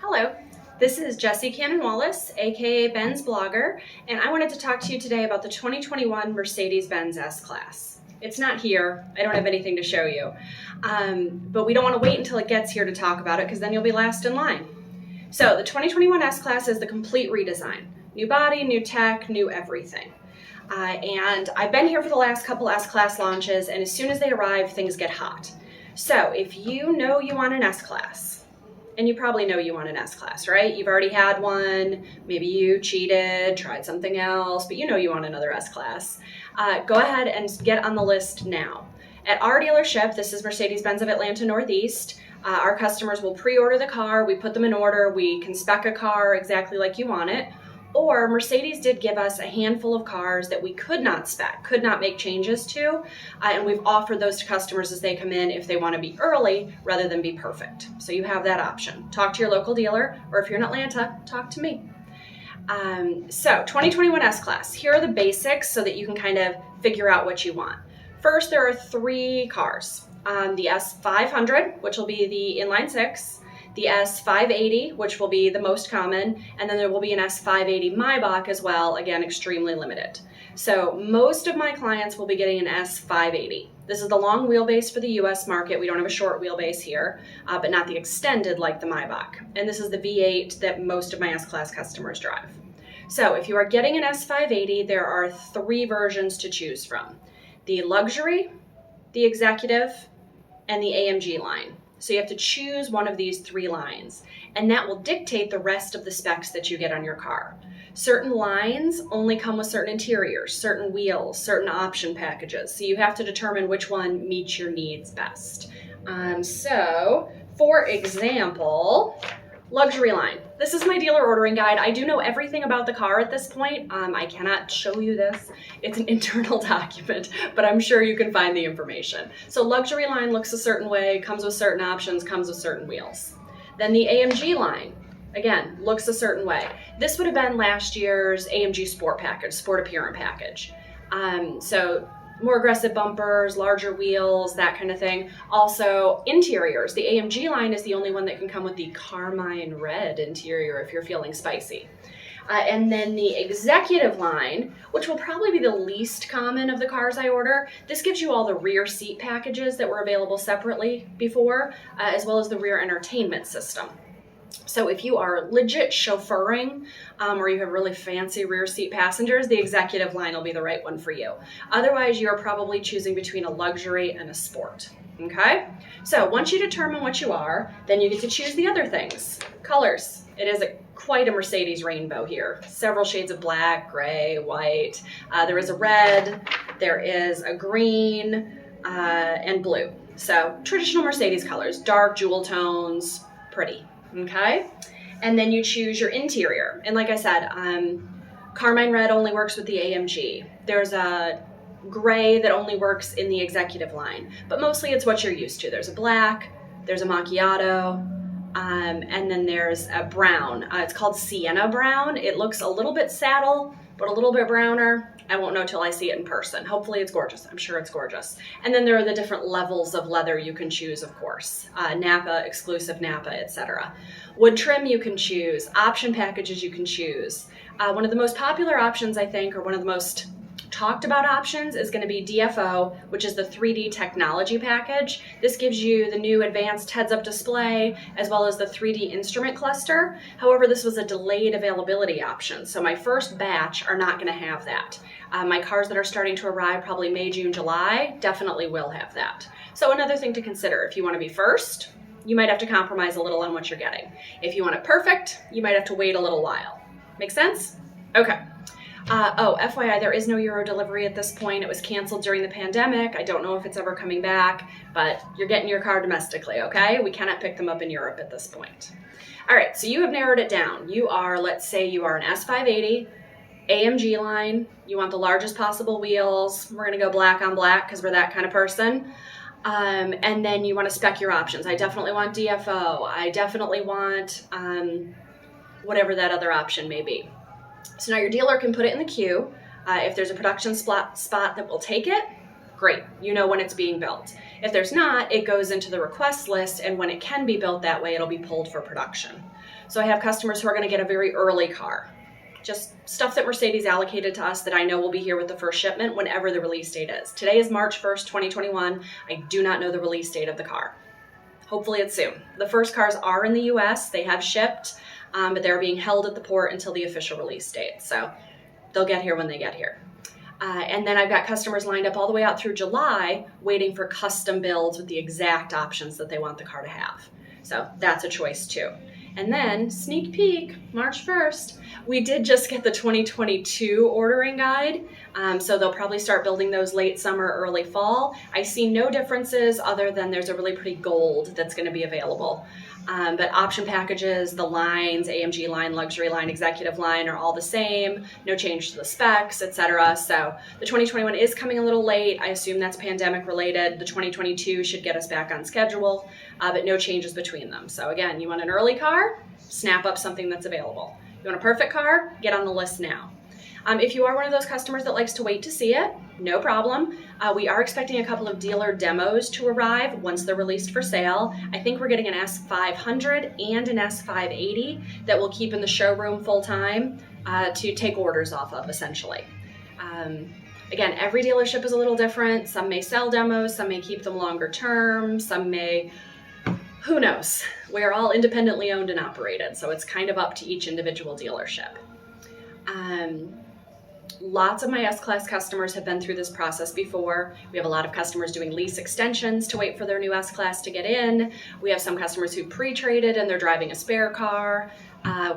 Hello, this is Jessie Cannon-Wallace, aka Benz Blogger, and I wanted to talk to you today about the 2021 Mercedes-Benz S-Class. It's not here, I don't have anything to show you, but we don't want to wait until it gets here to talk about it because then you'll be last in line. So the 2021 S-Class is the complete redesign. New body, new tech, new everything. And I've been here for the last couple S-Class launches, and as soon as they arrive, things get hot. So if you know you want an S-Class, and you probably know you want an S-Class, right? You've already had one, maybe you cheated, tried something else, but you know you want another S-Class. Go ahead and get on the list now. At our dealership, this is Mercedes-Benz of Atlanta Northeast, our customers will pre-order the car, we put them in order, we can spec a car exactly like you want it, or Mercedes did give us a handful of cars that we could not spec, could not make changes to, and we've offered those to customers as they come in if they want to be early rather than be perfect. So you have that option. Talk to your local dealer, or if you're in Atlanta, talk to me. So 2021 S-Class, here are the basics so that you can kind of figure out what you want. First, there are three cars. The S500, which will be the inline six, the S580, which will be the most common, and then there will be an S580 Maybach as well, again, extremely limited. So most of my clients will be getting an S580. This is the long wheelbase for the US market. We don't have a short wheelbase here, but not the extended like the Maybach. And this is the V8 that most of my S-Class customers drive. So if you are getting an S580, there are three versions to choose from. The luxury, the executive, and the AMG line. So you have to choose one of these three lines, and that will dictate the rest of the specs that you get on your car. Certain lines only come with certain interiors, certain wheels, certain option packages, so you have to determine which one meets your needs best. So, for example, luxury line. This is my dealer ordering guide. I do know everything about the car at this point. I cannot show you this. It's an internal document, but I'm sure you can find the information. So luxury line looks a certain way, comes with certain options, comes with certain wheels. Then the AMG line, again, looks a certain way. This would have been last year's AMG Sport package, Sport Appearance package. So more aggressive bumpers, larger wheels, that kind of thing. Also, interiors. The AMG line is the only one that can come with the carmine red interior if you're feeling spicy. And then the executive line, which will probably be the least common of the cars I order. This gives you all the rear seat packages that were available separately before, as well as the rear entertainment system. So if you are legit chauffeuring or you have really fancy rear seat passengers, the executive line will be the right one for you. Otherwise, you're probably choosing between a luxury and a sport. Okay? So once you determine what you are, then you get to choose the other things. Colors. It is quite a Mercedes rainbow here. Several shades of black, gray, white. There is a red, there is a green, and blue. So traditional Mercedes colors, dark jewel tones, pretty. Okay, and then you choose your interior. And like I said, carmine red only works with the AMG. There's a gray that only works in the executive line, but mostly it's what you're used to. There's a black, there's a macchiato, and then there's a brown. It's called sienna brown. It looks a little bit saddle, but a little bit browner. I won't know till I see it in person. Hopefully it's gorgeous. I'm sure it's gorgeous. And then there are the different levels of leather you can choose, of course. Napa, exclusive Napa, etc. Wood trim you can choose. Option packages you can choose. One of the most popular options, I think, or one of the most talked about options is going to be DFO, which is the 3D technology package. This gives you the new advanced heads-up display as well as the 3D instrument cluster. However, this was a delayed availability option, so my first batch are not going to have that. My cars that are starting to arrive probably May, June, July definitely will have that. So another thing to consider, if you want to be first, you might have to compromise a little on what you're getting. If you want it perfect, you might have to wait a little while. Make sense? Okay. FYI, there is no Euro delivery at this point. It was canceled during the pandemic. I don't know if it's ever coming back, but you're getting your car domestically, okay? We cannot pick them up in Europe at this point. All right, so you have narrowed it down. You are, let's say you are an S580, AMG line. You want the largest possible wheels. We're gonna go black on black because we're that kind of person. And then you want to spec your options. I definitely want DFO. I definitely want whatever that other option may be. So now your dealer can put it in the queue. If there's a production spot that will take it, great. You know when it's being built. If there's not, it goes into the request list, and when it can be built that way, it'll be pulled for production. So I have customers who are going to get a very early car. Just stuff that Mercedes allocated to us that I know will be here with the first shipment whenever the release date is. Today is March 1st, 2021. I do not know the release date of the car. Hopefully it's soon. The first cars are in the US. They have shipped, but they're being held at the port until the official release date. So they'll get here when they get here. And then I've got customers lined up all the way out through July waiting for custom builds with the exact options that they want the car to have. So that's a choice too. And then, sneak peek, March 1st, we did just get the 2022 ordering guide. So they'll probably start building those late summer, early fall. I see no differences other than there's a really pretty gold that's going to be available. But option packages, the lines, AMG line, luxury line, executive line are all the same. No change to the specs, etc. So the 2021 is coming a little late. I assume that's pandemic related. The 2022 should get us back on schedule, but no changes between them. So again, you want an early car? Snap up something that's available. You want a perfect car? Get on the list now. If you are one of those customers that likes to wait to see it, no problem. We are expecting a couple of dealer demos to arrive once they're released for sale. I think we're getting an S500 and an S580 that we'll keep in the showroom full time to take orders off of, essentially. Again, every dealership is a little different. Some may sell demos, some may keep them longer term, some may, who knows? We're all independently owned and operated, so it's kind of up to each individual dealership. Lots of my S-Class customers have been through this process before. We have a lot of customers doing lease extensions to wait for their new S-Class to get in. We have some customers who pre-traded and they're driving a spare car.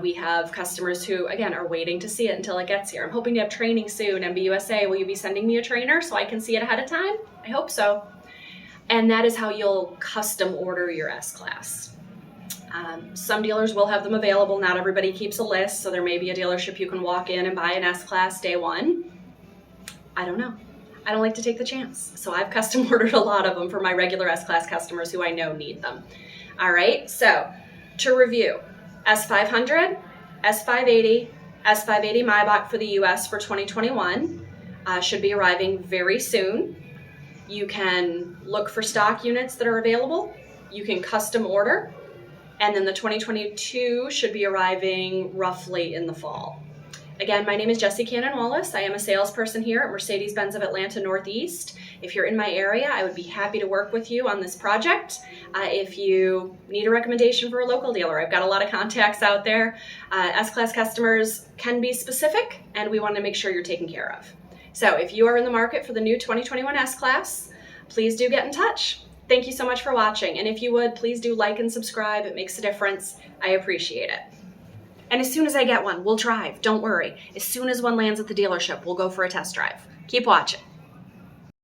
We have customers who, again, are waiting to see it until it gets here. I'm hoping to have training soon. MBUSA, will you be sending me a trainer so I can see it ahead of time? I hope so. And that is how you'll custom order your S-Class. Some dealers will have them available. Not everybody keeps a list, so there may be a dealership you can walk in and buy an S-Class day one. I don't know. I don't like to take the chance. So I've custom ordered a lot of them for my regular S-Class customers who I know need them. All right, so to review, S500, S580, S580 Maybach for the US for 2021 should be arriving very soon. You can look for stock units that are available. You can custom order. And then the 2022 should be arriving roughly in the fall. Again, my name is Jessie Cannon-Wallace. I am a salesperson here at Mercedes-Benz of Atlanta Northeast. If you're in my area, I would be happy to work with you on this project. If you need a recommendation for a local dealer, I've got a lot of contacts out there. S-Class customers can be specific, and we want to make sure you're taken care of. So if you are in the market for the new 2021 S-Class, please do get in touch. Thank you so much for watching, and if you would, please do like and subscribe. It makes a difference. I appreciate it. And as soon as I get one, we'll drive. Don't worry. As soon as one lands at the dealership, we'll go for a test drive. Keep watching.